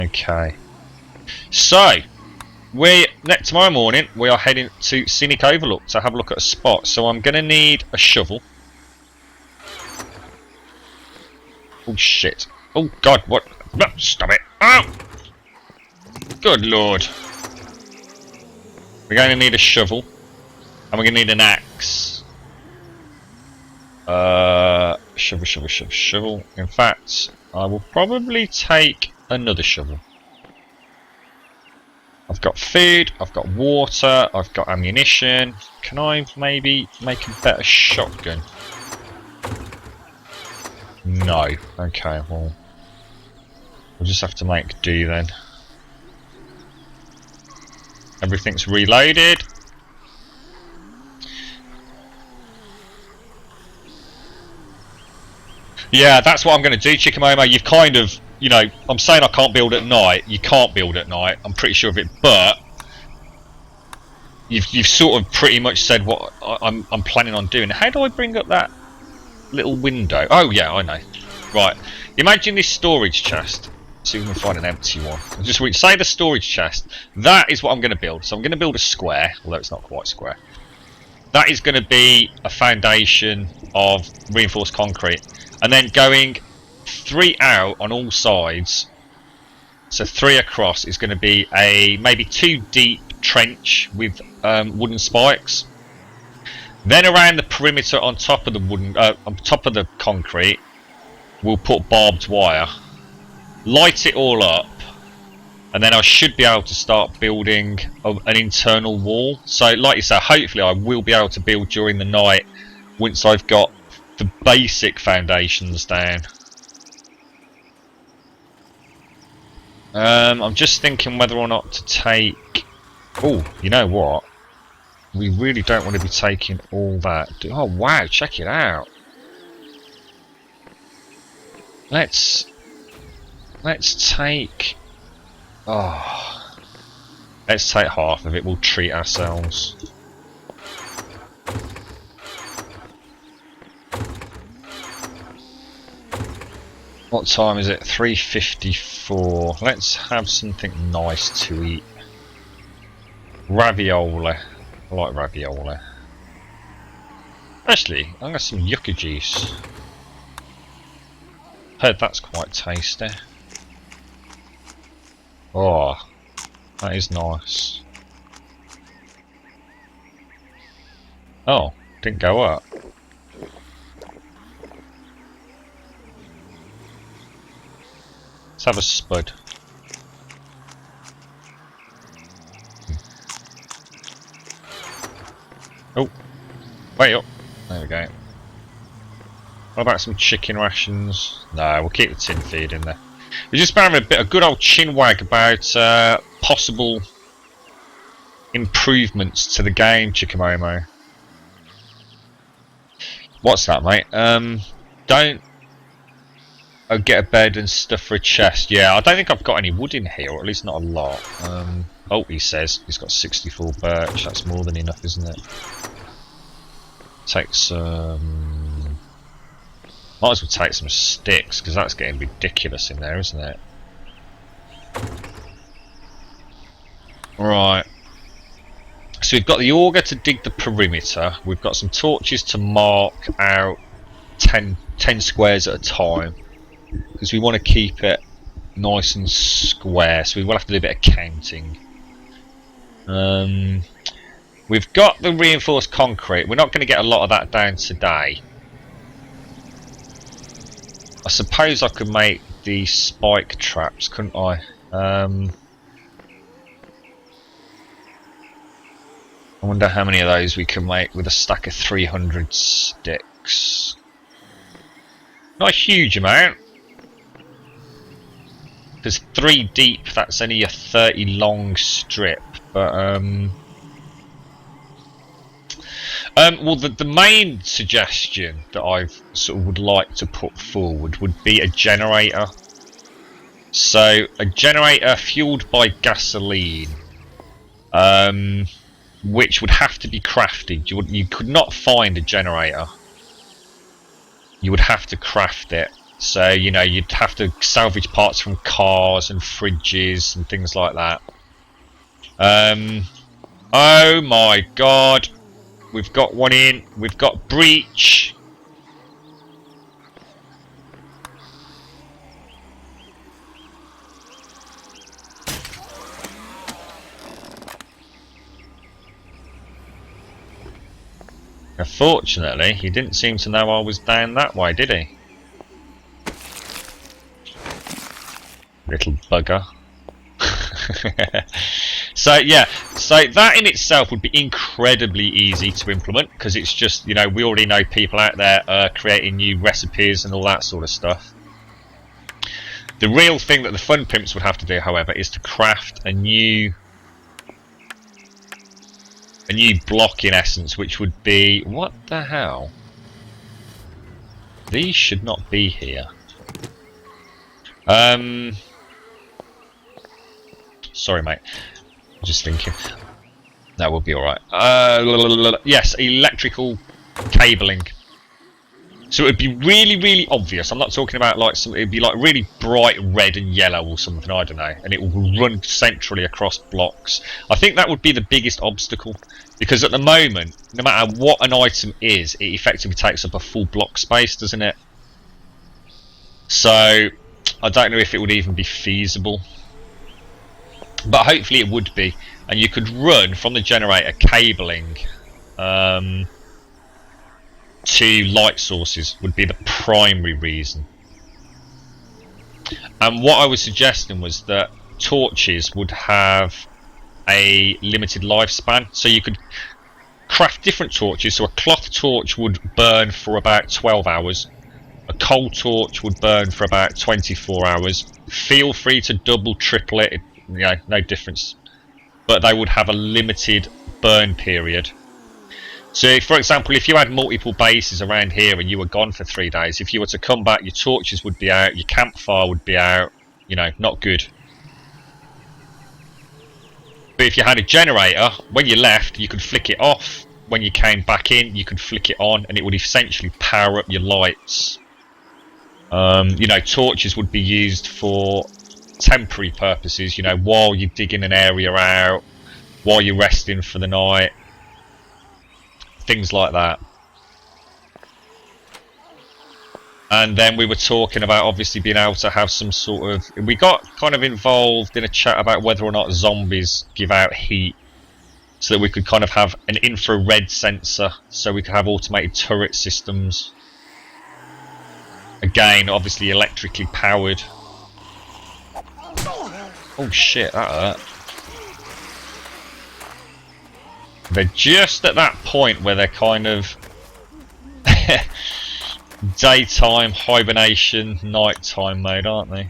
Okay. So, tomorrow morning we are heading to Scenic Overlook to have a look at a spot. So I'm going to need a shovel. Oh shit! Oh god! What? No, stop it! Oh! Good lord! We're going to need a shovel, and we're going to need an axe. Shovel. In fact, I will probably take another shovel. I've got food, I've got water, I've got ammunition. Can I maybe make a better shotgun? No. Okay, well, we'll just have to make do then. Everything's reloaded. Yeah, that's what I'm going to do, Chikamomo. You've kind of, you know, I'm saying I can't build at night. You can't build at night. I'm pretty sure of it, but you've sort of pretty much said what I'm planning on doing. How do I bring up that little window? Oh yeah, I know. Right. Imagine this storage chest. See if we can find an empty one. I'll just say the storage chest. That is what I'm going to build. So I'm going to build a square, although it's not quite square. That is going to be a foundation of reinforced concrete. And then going 3 out on all sides, so 3 across, is going to be a maybe 2 deep trench with wooden spikes. Then around the perimeter on top of the on top of the concrete, we'll put barbed wire, light it all up, and then I should be able to start building an internal wall. So, like you say, hopefully I will be able to build during the night once I've got the basic foundations down. I'm just thinking whether or not to take... Oh, you know what? We really don't want to be taking all that. Oh wow, check it out. Let's take... Oh, let's take half of it. We'll treat ourselves. What time is it? 3:54. Let's have something nice to eat. Ravioli. I like ravioli. Actually, I got some yucca juice. Heard that's quite tasty. Oh, that is nice. Oh, didn't go up. Let's have a spud. Oh, way up. There we go. What about some chicken rations? No, we'll keep the tin feed in there. We're just having a good old chinwag about possible improvements to the game, Chikamomo. What's that, mate? Don't get a bed and stuff for a chest. Yeah, I don't think I've got any wood in here, or at least not a lot. Oh, he says he's got 64 birch. That's more than enough, isn't it? Take some... Might as well take some sticks, because that's getting ridiculous in there, isn't it? Right. So we've got the auger to dig the perimeter. We've got some torches to mark out 10 squares at a time, because we want to keep it nice and square, so we will have to do a bit of counting. We've got the reinforced concrete. We're not going to get a lot of that down today. I suppose I could make the spike traps, couldn't I? I wonder how many of those we can make with a stack of 300 sticks. Not a huge amount. Because 3 deep, that's only a 30 long strip. But well, the main suggestion that I sort of would like to put forward would be a generator. So a generator fueled by gasoline, which would have to be crafted. You could not find a generator. You would have to craft it. So, you know, you'd have to salvage parts from cars and fridges and things like that. Oh my god. We've got one in. We've got breach. Unfortunately, he didn't seem to know I was down that way, did he? Little bugger. So yeah, so that in itself would be incredibly easy to implement, because it's just, you know, we already know people out there creating new recipes and all that sort of stuff. The real thing that the fun pimps would have to do, however, is to craft a new block in essence, which would be, what the hell? These should not be here. Sorry, mate. I'm just thinking. That will be alright. Yes, electrical cabling. So it would be really, really obvious. I'm not talking about like some. It'd be like really bright red and yellow or something. I don't know. And it will run centrally across blocks. I think that would be the biggest obstacle, because at the moment, no matter what an item is, it effectively takes up a full block space, doesn't it? So I don't know if it would even be feasible, but hopefully it would be, and you could run from the generator cabling to light sources would be the primary reason. And what I was suggesting was that torches would have a limited lifespan, so you could craft different torches. So a cloth torch would burn for about 12 hours, a coal torch would burn for about 24 hours. Feel free to double, triple it, you know, no difference, but they would have a limited burn period. So, for example, if you had multiple bases around here and you were gone for 3 days, if you were to come back, your torches would be out, your campfire would be out, you know, not good. But if you had a generator, when you left, you could flick it off. When you came back in, you could flick it on, and it would essentially power up your lights. You know, torches would be used for temporary purposes, you know, while you're digging an area out, while you're resting for the night. Things like that. And then we were talking about obviously being able to have some sort of, we got kind of involved in a chat about whether or not zombies give out heat, so that we could kind of have an infrared sensor, so we could have automated turret systems, again obviously electrically powered. Oh shit, that hurt. They're just at that point where they're kind of daytime hibernation, nighttime mode, aren't they?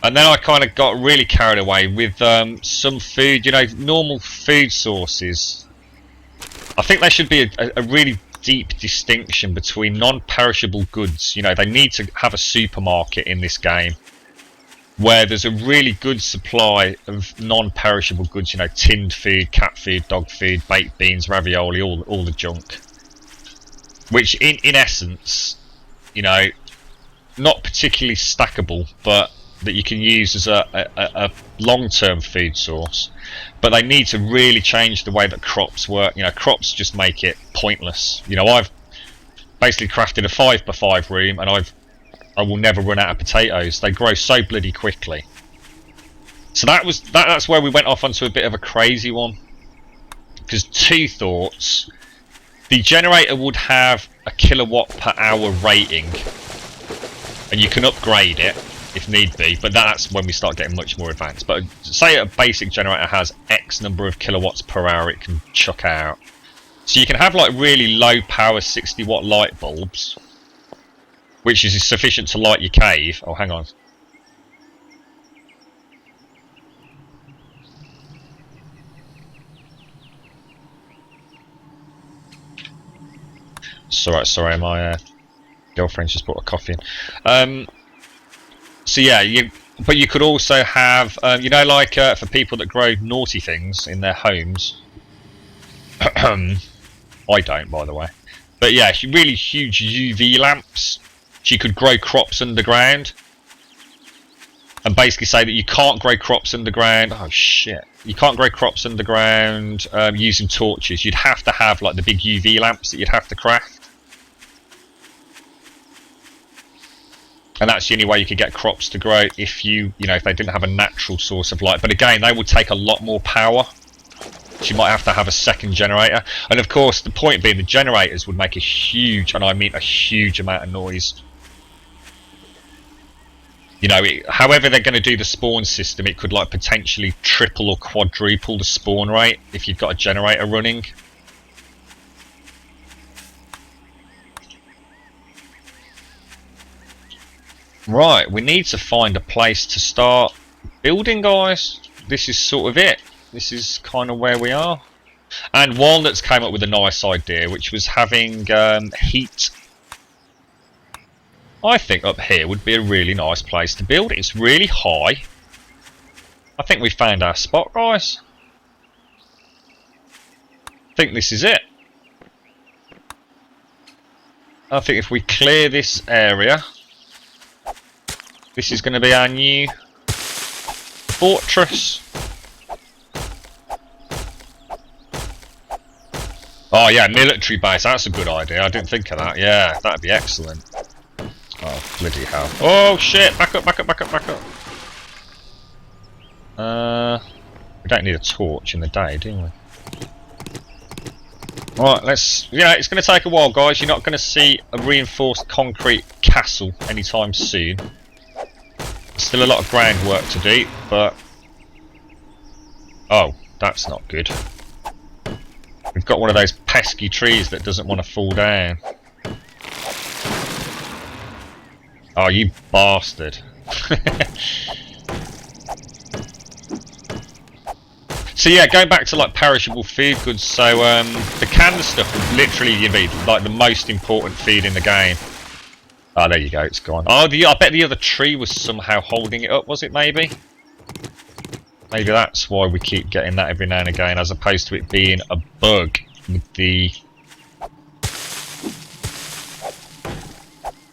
And then I kind of got really carried away with some food, you know, normal food sources. I think there should be a really deep distinction between non-perishable goods. You know, they need to have a supermarket in this game where there's a really good supply of non-perishable goods, you know, tinned food, cat food, dog food, baked beans, ravioli, all the junk. Which in essence, you know, not particularly stackable, but that you can use as a long-term food source. But they need to really change the way that crops work. You know, crops just make it pointless. You know, I've basically crafted a 5x5 room, and I will never run out of potatoes. They grow so bloody quickly. So that's where we went off onto a bit of a crazy one. Because two thoughts. The generator would have a kilowatt per hour rating, and you can upgrade it if need be, but that's when we start getting much more advanced. But say a basic generator has X number of kilowatts per hour it can chuck out. So you can have like really low power 60 watt light bulbs, which is sufficient to light your cave. Oh, hang on. Sorry, my girlfriend's just brought a coffee in. So yeah, but you could also have, you know, like for people that grow naughty things in their homes, I don't, by the way. But yeah, really huge UV lamps. She could grow crops underground. And basically say that you can't grow crops underground. Oh shit. You can't grow crops underground using torches. You'd have to have like the big UV lamps that you'd have to craft. And that's the only way you could get crops to grow if if they didn't have a natural source of light. But again, they would take a lot more power. So you might have to have a second generator. And of course, the point being the generators would make a huge, and I mean a huge amount of noise. However they're going to do the spawn system, it could like potentially triple or quadruple the spawn rate if you've got a generator running. Right, we need to find a place to start building, guys. This is sort of it. This is kind of where we are. And Walnuts came up with a nice idea, which was having heat. I think up here would be a really nice place to build. It's really high. I think we found our spot, guys. I think this is it. I think if we clear this area, this is going to be our new fortress. Oh yeah, military base. That's a good idea. I didn't think of that. Yeah, that'd be excellent. Oh, bloody hell. Oh shit, back up, back up, back up, back up. We don't need a torch in the day, do we? Right, it's going to take a while, guys. You're not going to see a reinforced concrete castle anytime soon. There's still a lot of groundwork to do, but... Oh, that's not good. We've got one of those pesky trees that doesn't want to fall down. Oh, you bastard. So yeah, going back to like perishable food goods, so the canned stuff would literally be like the most important feed in the game. Oh, there you go, it's gone. Oh, I bet the other tree was somehow holding it up, was it maybe? Maybe that's why we keep getting that every now and again, as opposed to it being a bug with the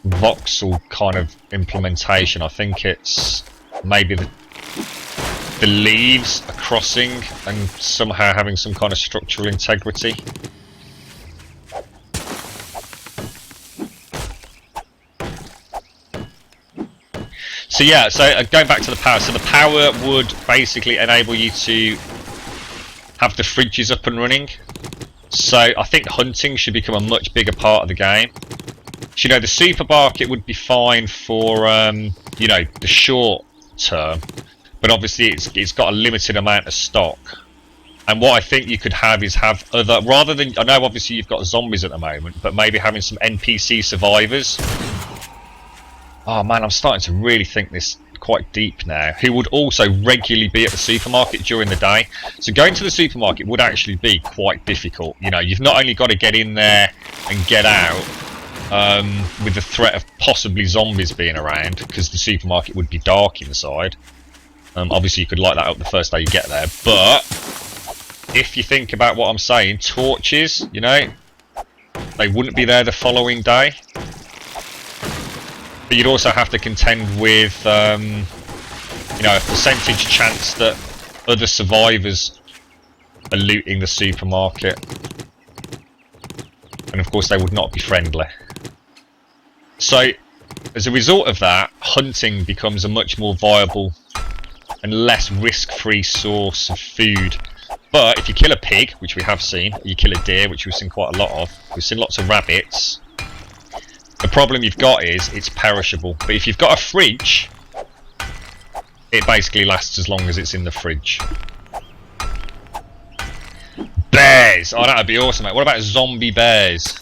voxel kind of implementation. I think it's maybe the leaves are crossing and somehow having some kind of structural integrity. So yeah, so going back to the power, so the power would basically enable you to have the fridges up and running. So I think hunting should become a much bigger part of the game. So, the supermarket would be fine for, the short term, but obviously it's got a limited amount of stock. And what I think you could have is have other, rather than, I know obviously you've got zombies at the moment, but maybe having some NPC survivors. Oh man, I'm starting to really think this quite deep now, who would also regularly be at the supermarket during the day. So going to the supermarket would actually be quite difficult. You've not only got to get in there and get out, with the threat of possibly zombies being around, because the supermarket would be dark inside. Obviously you could light that up the first day you get there, but if you think about what I'm saying, torches, they wouldn't be there the following day. But you'd also have to contend with a percentage chance that other survivors are looting the supermarket, and of course they would not be friendly. So, as a result of that, hunting becomes a much more viable and less risk-free source of food. But if you kill a pig, which we have seen, or you kill a deer, which we've seen quite a lot of, we've seen lots of rabbits, the problem you've got is it's perishable. But if you've got a fridge, it basically lasts as long as it's in the fridge. Bears! Oh, that would be awesome, mate. What about zombie bears?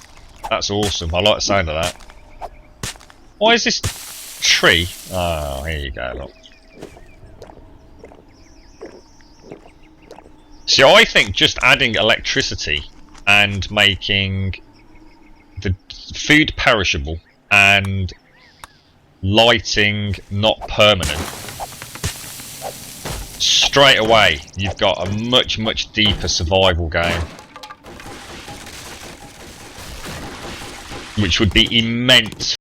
That's awesome. I like the sound of that. Why is this tree? Oh, here you go, look. So I think just adding electricity and making the food perishable and lighting not permanent, straight away you've got a much deeper survival game. which would be immense